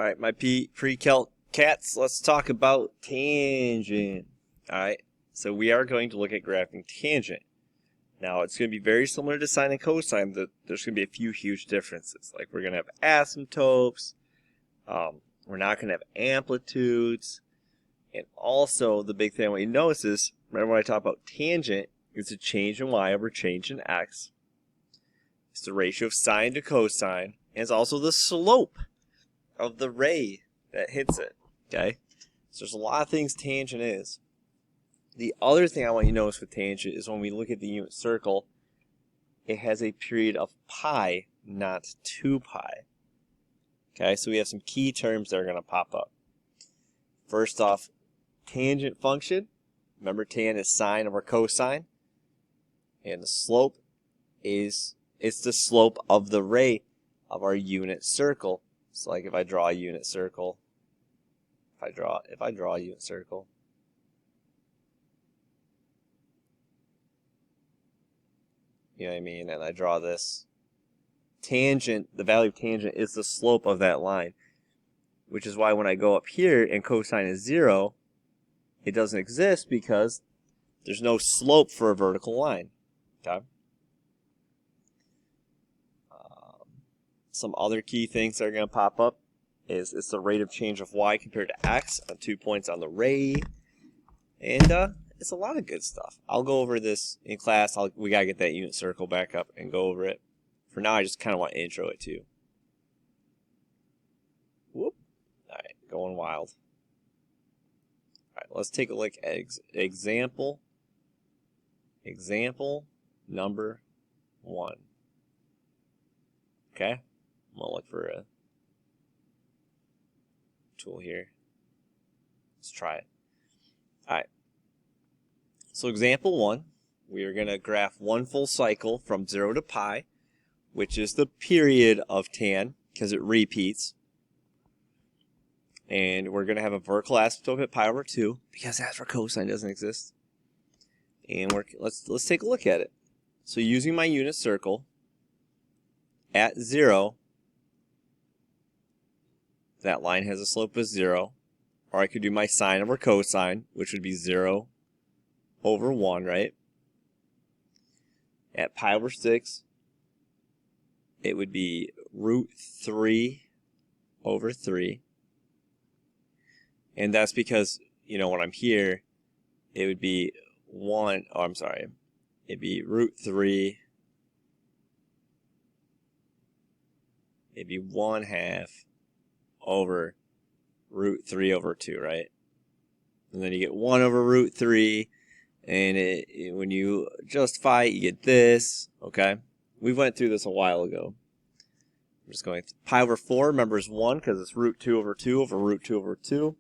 All right, my pre-calc cats, let's talk about tangent. All right, so we are going to look at graphing tangent. Now, it's going to be very similar to sine and cosine, but there's going to be a few huge differences. Like we're going to have asymptotes, we're not going to have amplitudes, and also the big thing I want you to notice is, remember when I talk about tangent, it's a change in y over change in x. It's the ratio of sine to cosine, and it's also the slope of the ray that hits it, okay? So there's a lot of things tangent is. The other thing I want you to notice with tangent is when we look at the unit circle, it has a period of pi, not 2 pi. Okay, so we have some key terms that are going to pop up. First off, tangent function. Remember, tan is sine over cosine. And the slope is, it's the slope of the ray of our unit circle. So like if I draw a unit circle, if I draw a unit circle, you know what I mean, and I draw this tangent, the value of tangent is the slope of that line, which is why when I go up here and cosine is 0, it doesn't exist because there's no slope for a vertical line. Okay. Some other key things that are going to pop up is it's the rate of change of y compared to x on 2 points on the ray, and it's a lot of good stuff. I'll go over this in class. We got to get that unit circle back up and go over it. For now, I just kind of want to intro it to you. Whoop. All right, going wild. All right, let's take a look at example number 1. Okay, I'm going to look for a tool here. Let's try it. All right. So example 1, we are going to graph one full cycle from 0 to pi, which is the period of tan, because it repeats. And we're going to have a vertical asymptote at pi over 2, because that's where cosine doesn't exist. And let's take a look at it. So using my unit circle, at 0, that line has a slope of 0. Or I could do my sine over cosine, which would be 0 over 1, right? At pi over 6, it would be root 3 over 3. And that's because, you know, when I'm here, it would be it'd be root 3, it'd be 1/2 over root 3 over 2, right? And then you get 1 over root 3, and when you justify it, you get this, okay? We went through this a while ago. I'm just going pi over 4, remember, is 1 because it's root 2 over 2 over root 2 over 2.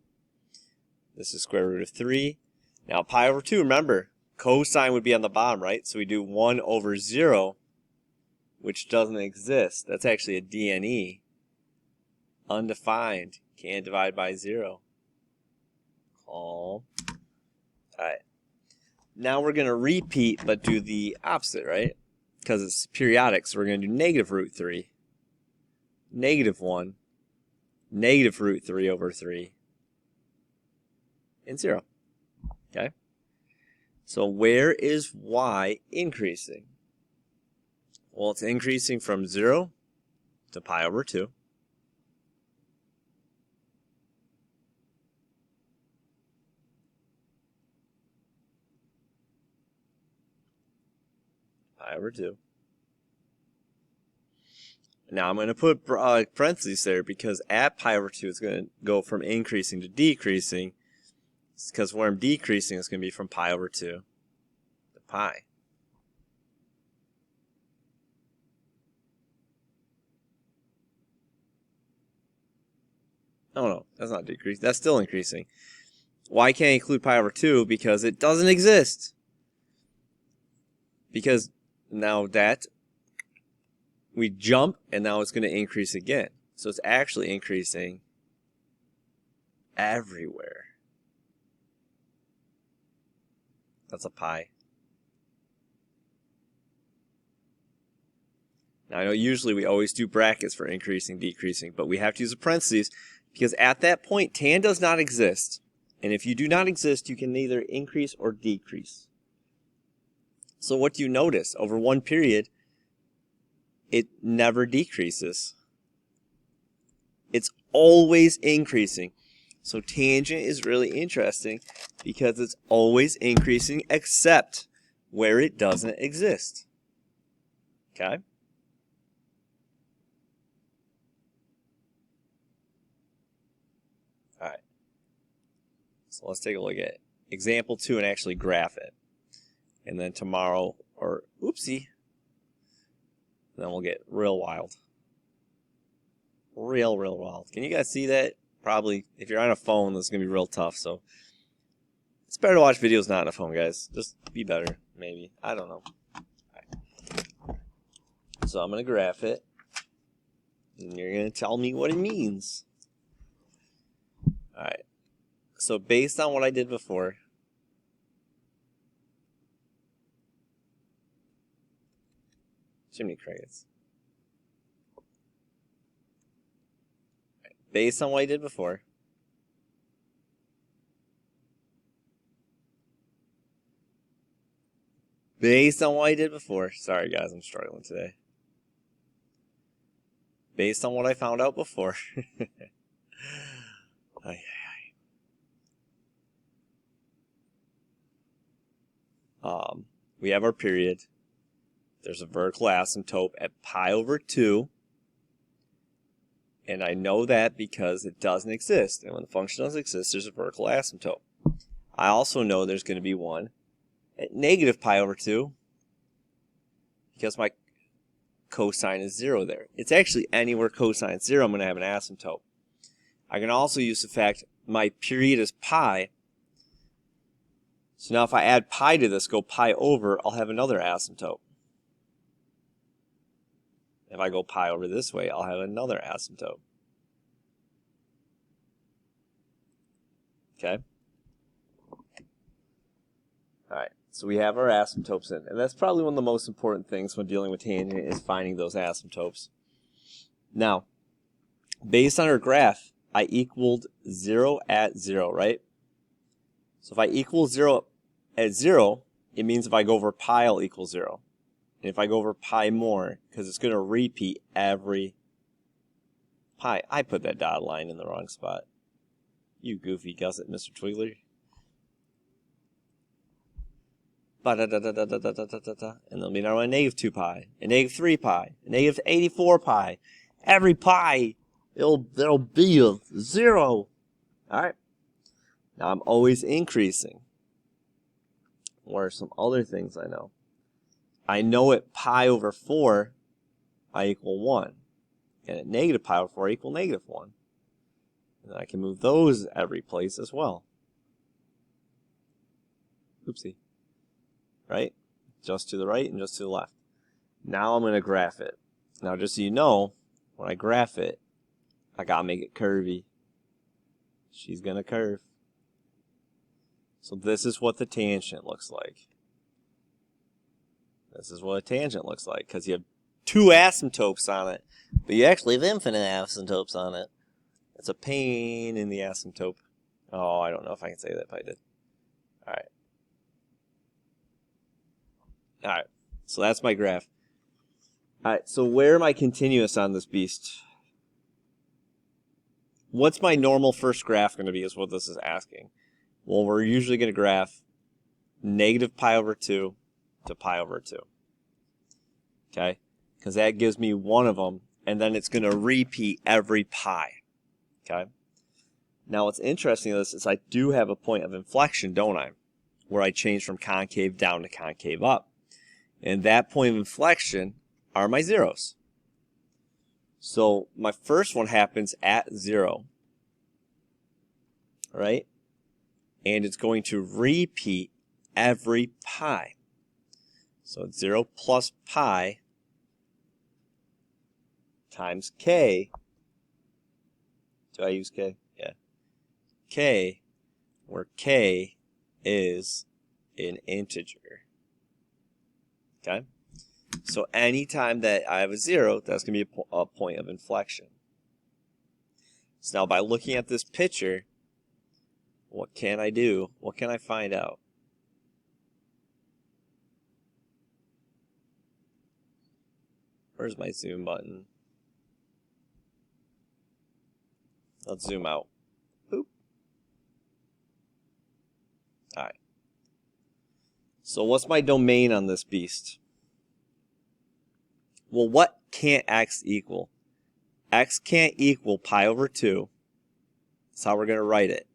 This is square root of 3. Now pi over 2, remember, cosine would be on the bottom, right? So we do 1 over 0, which doesn't exist. That's actually a DNE. Undefined. Can't divide by 0. Calm. Alright. Now we're going to repeat, but do the opposite, right? Because it's periodic, so we're going to do negative root 3. Negative 1. Negative root 3 over 3. And 0. Okay? So where is y increasing? Well, it's increasing from 0 to pi over 2. Pi over 2. Now I'm going to put parentheses there because at pi over 2 it's going to go from increasing to decreasing. Because where I'm decreasing is going to be from pi over 2 to pi. Oh no, that's not decreasing. That's still increasing. Why can't I include pi over 2? Because it doesn't exist. Because now that we jump and now it's going to increase again. So it's actually increasing everywhere. That's a pi. Now I know usually we always do brackets for increasing, decreasing, but we have to use the parentheses Because at that point, tan does not exist. And if you do not exist, you can neither increase or decrease. So what do you notice? Over one period, it never decreases. It's always increasing. So tangent is really interesting because it's always increasing except where it doesn't exist. Okay? All right. So let's take a look at example 2 and actually graph it. And then tomorrow, or oopsie, then we'll get real wild. Real wild. Can you guys see that? Probably, if you're on a phone, this is going to be real tough. So it's better to watch videos not on a phone, guys. Just be better, maybe. I don't know. Right. So I'm going to graph it. And you're going to tell me what it means. All right. So based on what I did before, Jiminy Crickets. Based on what I did before, sorry guys, I'm struggling today. Based on what I found out before, we have our period. There's a vertical asymptote at pi over 2. And I know that because it doesn't exist. And when the function doesn't exist, there's a vertical asymptote. I also know there's going to be one at negative pi over 2 because my cosine is 0 there. It's actually anywhere cosine is 0, I'm going to have an asymptote. I can also use the fact my period is pi. So now if I add pi to this, go pi over, I'll have another asymptote. If I go pi over this way, I'll have another asymptote. Okay? Alright, so we have our asymptotes in. And that's probably one of the most important things when dealing with tangent is finding those asymptotes. Now, based on our graph, I equaled 0 at 0, right? So if I equal 0 at 0, it means if I go over pi, I'll equal 0. And if I go over pi more, because it's going to repeat every pi. I put that dotted line in the wrong spot. You goofy gusset, Mr. Twiggler. And there'll be now a negative 2 pi, a negative 3 pi, a negative 84 pi. Every pi, there'll be a 0. All right. Now I'm always increasing. What are some other things I know? I know at pi over 4, I equal 1. And at negative pi over 4, I equal negative 1. And I can move those every place as well. Oopsie. Right? Just to the right and just to the left. Now I'm going to graph it. Now just so you know, when I graph it, I got to make it curvy. She's going to curve. So this is what the tangent looks like. This is what a tangent looks like, because you have 2 asymptotes on it, but you actually have infinite asymptotes on it. It's a pain in the asymptote. Oh, I don't know if I can say that if I did. Alright. Alright, so that's my graph. Alright, so where am I continuous on this beast? What's my normal first graph going to be is what this is asking. Well, we're usually going to graph negative pi over 2 to pi over 2. Okay? Because that gives me one of them, and then it's going to repeat every pi. Okay? Now, what's interesting is I do have a point of inflection, don't I? Where I change from concave down to concave up. And that point of inflection are my zeros. So my first one happens at 0. Right? And it's going to repeat every pi. So it's 0 plus pi times k. Do I use k? Yeah. K, where k is an integer. Okay? So anytime that I have a 0, that's going to be a point of inflection. So now by looking at this picture, what can I do? What can I find out? Where's my zoom button? Let's zoom out. Boop. Alright. So what's my domain on this beast? Well, what can't x equal? X can't equal pi over 2. That's how we're going to write it.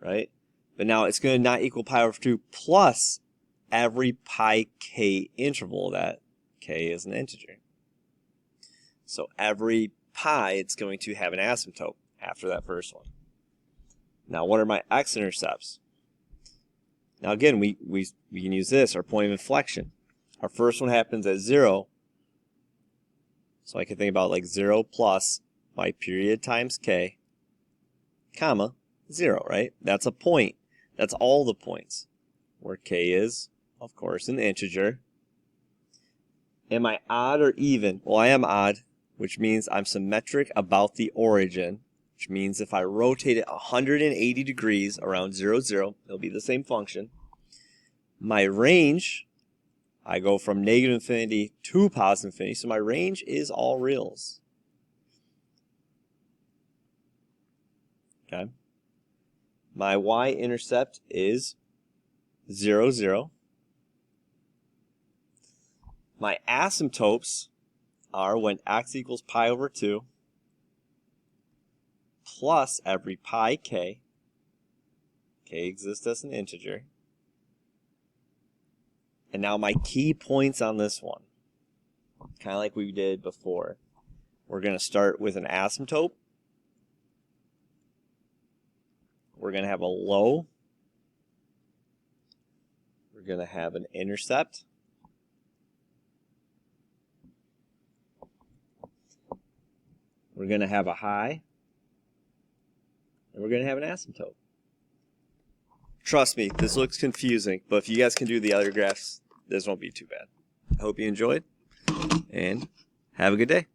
Right? But now it's going to not equal pi over 2 plus every pi k interval that k is an integer. So every pi, it's going to have an asymptote after that first one. Now, what are my x-intercepts? Now, again, we can use this, our point of inflection. Our first one happens at 0. So I can think about like 0 plus my period times k, comma, 0, right? That's a point. That's all the points. Where k is, of course, an integer. Am I odd or even? Well, I am odd, which means I'm symmetric about the origin, which means if I rotate it 180 degrees around 0, 0, it'll be the same function. My range, I go from negative infinity to positive infinity, so my range is all reals. Okay. My y-intercept is 0, 0. My asymptotes are when x equals pi over 2 plus every pi k. K exists as an integer. And now my key points on this one, kind of like we did before. We're going to start with an asymptote. We're going to have a low. We're going to have an intercept. We're going to have a high. And we're going to have an asymptote. Trust me, this looks confusing, but if you guys can do the other graphs, this won't be too bad. I hope you enjoyed, and have a good day.